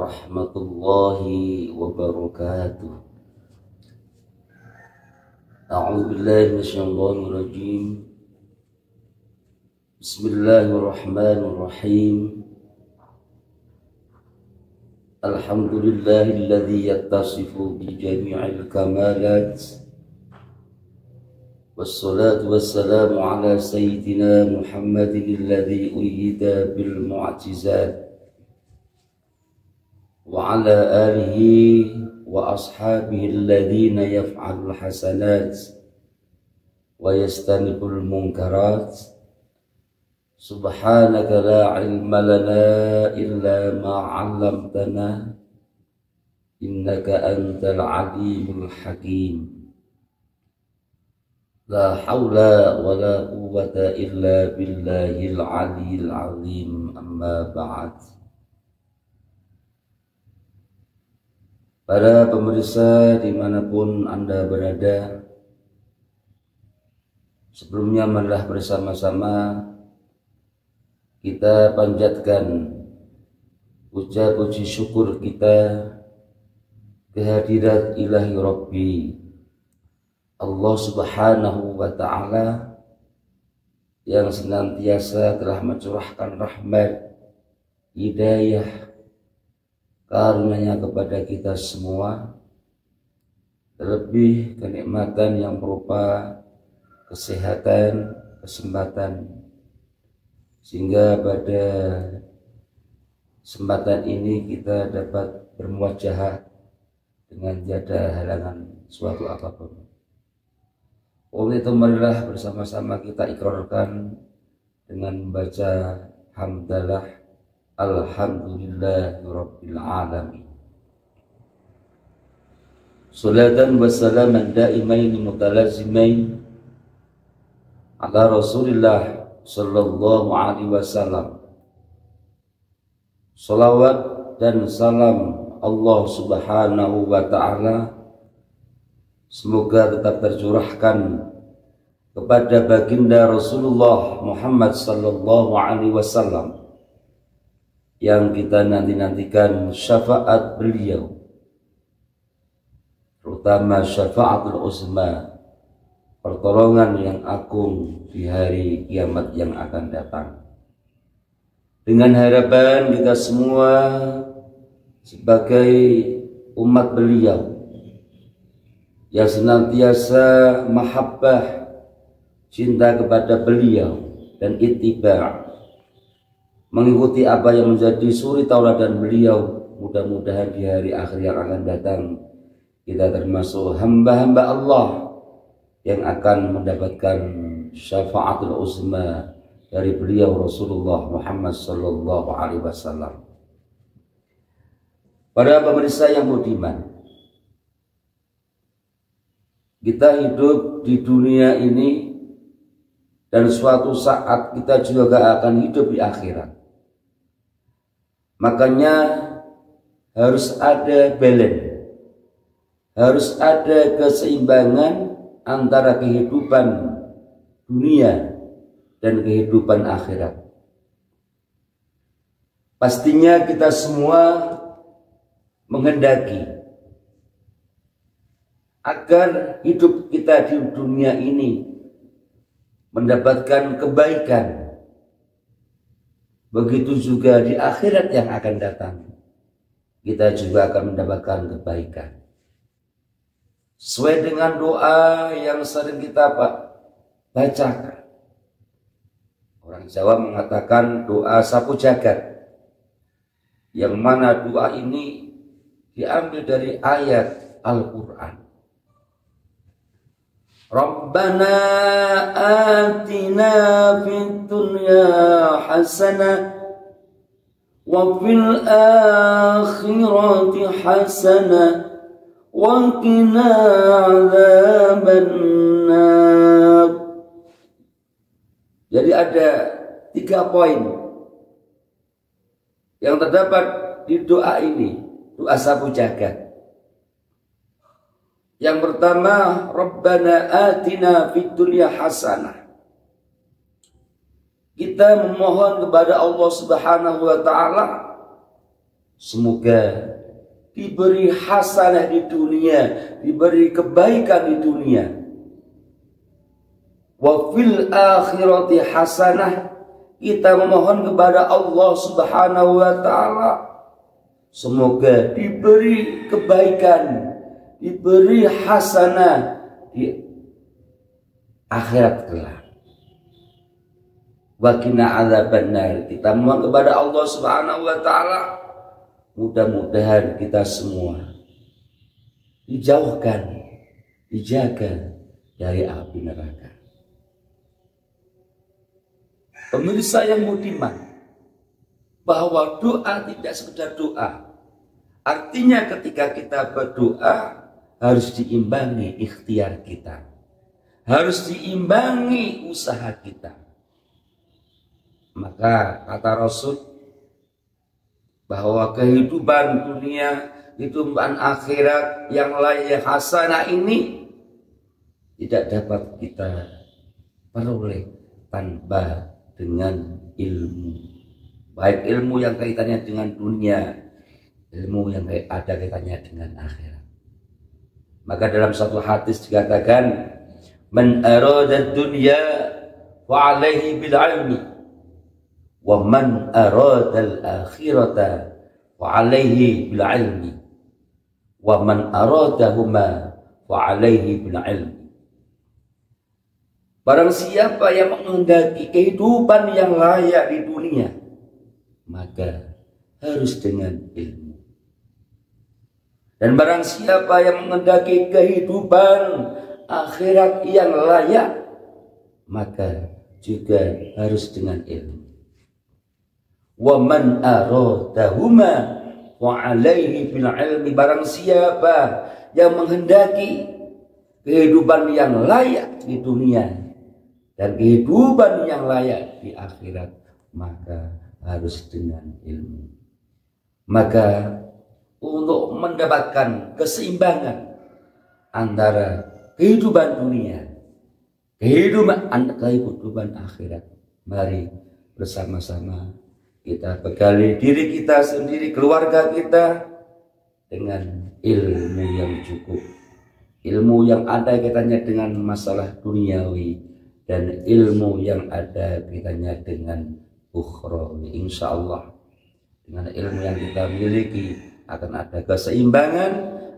warahmatullahi wabarakatuh. A'udzu billahi minasyaitonir rajim. Bismillahirrahmanirrahim. Alhamdulillahilladzi yattasifu bi jami'il kamalat. Wassalatu wassalamu ala sayyidina Muhammadin alladzi uyyida bil mu'jizat. Wa ala alihi wa ashabihi alladhina yaf'alul hasanat wa yastanibul munkarat. Subhanaka la ilma lana illa ma 'allamtana innaka antal alimul hakim. La haula wa la quwwata illa billahil aliyil azim. Amma ba'd. Para pemirsa dimanapun Anda berada, sebelumnya marilah bersama-sama kita panjatkan puja-puji syukur kita kehadirat Ilahi Rabbi Allah Subhanahu wa Ta'ala yang senantiasa telah mencurahkan rahmat, hidayah, karunia kepada kita semua, terlebih kenikmatan yang berupa kesehatan, kesempatan, sehingga pada kesempatan ini kita dapat bermuajahah dengan tiada halangan suatu apapun. Oleh itu marilah bersama-sama kita ikrarkan dengan membaca hamdalah Alhamdulillahirabbil alamin. Salatan wa salaman daimain mutalazimain ala Rasulillah sallallahu alaihi wasallam. Salawat dan salam Allah Subhanahu wa Ta'ala semoga tetap tercurahkan kepada baginda Rasulullah Muhammad sallallahu alaihi wasallam yang kita nanti-nantikan syafaat beliau, terutama syafaatul uzma, pertolongan yang agung di hari kiamat yang akan datang. Dengan harapan kita semua sebagai umat beliau yang senantiasa mahabbah, cinta kepada beliau dan ittiba', mengikuti apa yang menjadi suri tauladan beliau. Mudah-mudahan di hari akhir yang akan datang kita termasuk hamba-hamba Allah yang akan mendapatkan syafaatul uzma dari beliau Rasulullah Muhammad sallallahu alaihi wasallam. Para pemirsa yang budiman, kita hidup di dunia ini dan suatu saat kita juga akan hidup di akhirat. Makanya harus ada balance, harus ada keseimbangan antara kehidupan dunia dan kehidupan akhirat. Pastinya kita semua menghendaki agar hidup kita di dunia ini mendapatkan kebaikan. Begitu juga di akhirat yang akan datang, kita juga akan mendapatkan kebaikan. Sesuai dengan doa yang sering kita bacakan. Orang Jawa mengatakan doa sapu jagat, yang mana doa ini diambil dari ayat Al-Quran. Rabbana atina fid dunya hasanah wa fil akhirati hasanah wa qina adzabannar. Jadi ada 3 poin yang terdapat di doa ini, doa sapu jagat. Yang pertama, Rabbana atina fid dunya hasanah. Kita memohon kepada Allah Subhanahu wa Ta'ala Semoga diberi hasanah di dunia, diberi kebaikan di dunia. Wa fil akhirati hasanah, kita memohon kepada Allah Subhanahu wa taala semoga diberi kebaikan, diberi hasanah di akhirat kelak. Wa qina adzabannar, kita memohon kepada Allah Subhanahu wa taala mudah-mudahan kita semua dijauhkan, dijaga dari api neraka. Pemirsa yang budiman, bahwa doa tidak sekedar doa. Artinya ketika kita berdoa harus diimbangi ikhtiar kita, harus diimbangi usaha kita. Maka kata Rasul bahwa kehidupan dunia, kehidupan akhirat yang layak hasanah ini tidak dapat kita peroleh tanpa dengan ilmu, baik ilmu yang kaitannya dengan dunia, ilmu yang ada kaitannya dengan akhirat. Maka dalam satu hadis dikatakan, man arada dunya wa alaihi bil ilmi, wa man arada al akhirata wa alaihi bil ilmi, wa man aradahuma wa alaihi bil ilmi. Barang siapa yang menghendaki kehidupan yang layak di dunia, maka harus dengan ilmu. Dan barang siapa yang menghendaki kehidupan akhirat yang layak, maka juga harus dengan ilmu. Wa man aradahuma wa alaihi bil ilmi, barang siapa yang menghendaki kehidupan yang layak di dunia dan kehidupan yang layak di akhirat, maka harus dengan ilmu. Maka untuk mendapatkan keseimbangan antara kehidupan dunia, kehidupan akhirat, mari bersama-sama kita bekali diri kita sendiri, keluarga kita dengan ilmu yang cukup, ilmu yang ada kaitannya dengan masalah duniawi, dan ilmu yang ada kaitannya dengan ukhrawi. Insya Allah dengan ilmu yang kita miliki akan ada keseimbangan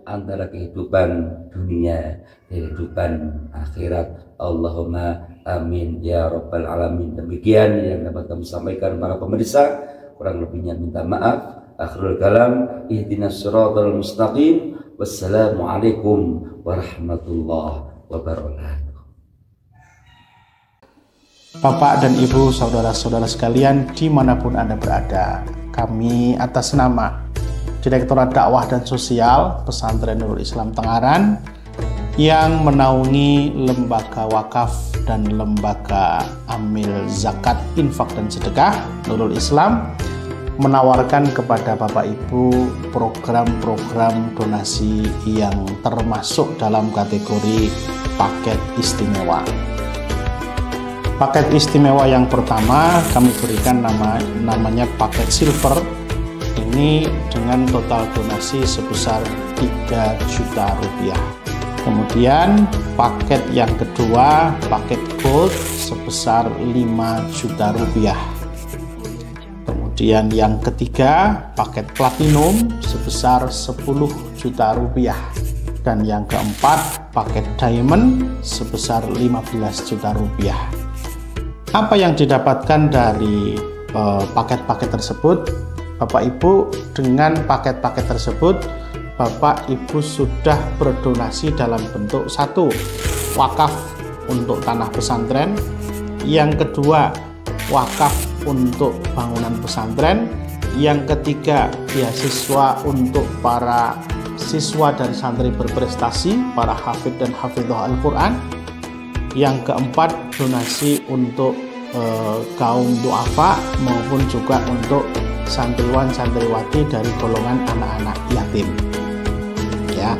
antara kehidupan dunia, kehidupan akhirat. Allahumma amin ya rabbal alamin. Demikian yang dapat kami sampaikan para pemirsa, kurang lebihnya minta maaf. Akhirul kalam, ihdinas siratal mustaqim. Wassalamualaikum warahmatullahi wabarakatuh. Bapak dan Ibu, saudara-saudara sekalian dimanapun Anda berada, kami atas nama Direktorat Dakwah dan Sosial Pesantren Nurul Islam Tengaran yang menaungi lembaga wakaf dan lembaga amil zakat, infak dan sedekah Nurul Islam menawarkan kepada Bapak Ibu program-program donasi yang termasuk dalam kategori paket istimewa. Paket istimewa yang pertama kami berikan namanya paket silver. Ini dengan total donasi sebesar 3 juta rupiah. Kemudian paket yang kedua, paket gold sebesar 5 juta rupiah. Kemudian yang ketiga, paket platinum sebesar 10 juta rupiah. Dan yang keempat, paket diamond sebesar 15 juta rupiah. Apa yang didapatkan dari paket-paket tersebut? Bapak Ibu, dengan paket-paket tersebut Bapak Ibu sudah berdonasi dalam bentuk satu, wakaf untuk tanah pesantren. Yang kedua, wakaf untuk bangunan pesantren. Yang ketiga, beasiswa untuk para siswa dan santri berprestasi, para hafidh dan hafidhah Al-Quran. Yang keempat, donasi untuk kaum duafa maupun juga untuk santriwan-santriwati dari golongan anak-anak yatim. Ya,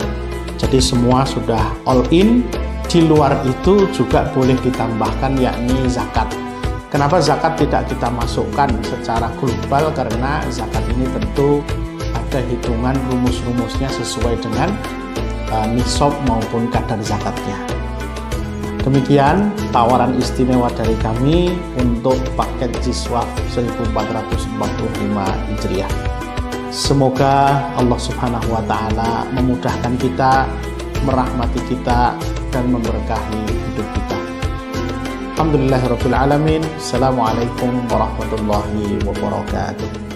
jadi semua sudah all in. Di luar itu juga boleh ditambahkan yakni zakat. Kenapa zakat tidak kita masukkan secara global? Karena zakat ini tentu ada hitungan rumus-rumusnya sesuai dengan nisab maupun kadar zakatnya. Demikian tawaran istimewa dari kami untuk paket Jiswaf 1445 Hijriah. Semoga Allah Subhanahu wa Ta'ala memudahkan kita, merahmati kita, dan memberkahi hidup kita. Alhamdulillahirabbil alamin. Assalamualaikum warahmatullahi wabarakatuh.